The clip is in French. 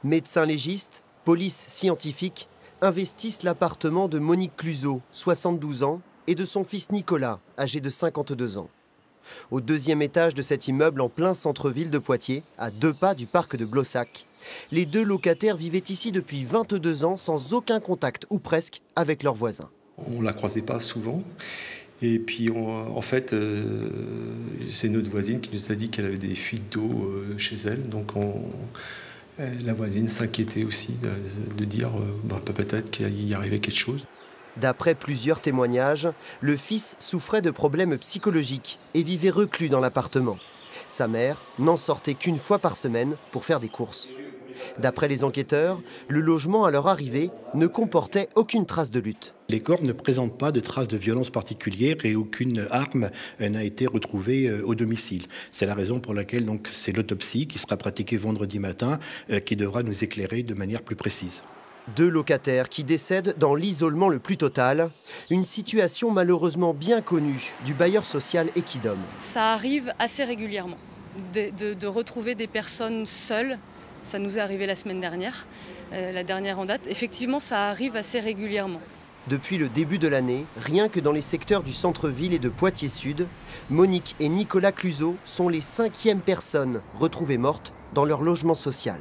Médecins légistes, police scientifique investissent l'appartement de Monique Cluzot, 72 ans, et de son fils Nicolas, âgé de 52 ans. Au deuxième étage de cet immeuble en plein centre-ville de Poitiers, à 2 pas du parc de Blossac, les 2 locataires vivaient ici depuis 22 ans sans aucun contact, ou presque, avec leurs voisins. On ne la croisait pas souvent. Et puis, en fait, c'est notre voisine qui nous a dit qu'elle avait des fuites d'eau chez elle. Donc, la voisine s'inquiétait aussi de dire peut-être qu'il y arrivait quelque chose. D'après plusieurs témoignages, le fils souffrait de problèmes psychologiques et vivait reclus dans l'appartement. Sa mère n'en sortait qu'une fois par semaine pour faire des courses. D'après les enquêteurs, le logement à leur arrivée ne comportait aucune trace de lutte. Les corps ne présentent pas de traces de violence particulière et aucune arme n'a été retrouvée au domicile. C'est la raison pour laquelle c'est l'autopsie qui sera pratiquée vendredi matin qui devra nous éclairer de manière plus précise. 2 locataires qui décèdent dans l'isolement le plus total, une situation malheureusement bien connue du bailleur social Equidom. Ça arrive assez régulièrement de retrouver des personnes seules. Ça nous est arrivé la semaine dernière, la dernière en date. Effectivement, ça arrive assez régulièrement. Depuis le début de l'année, rien que dans les secteurs du centre-ville et de Poitiers-Sud, Monique et Nicolas Cluzot sont les 5e personnes retrouvées mortes dans leur logement social.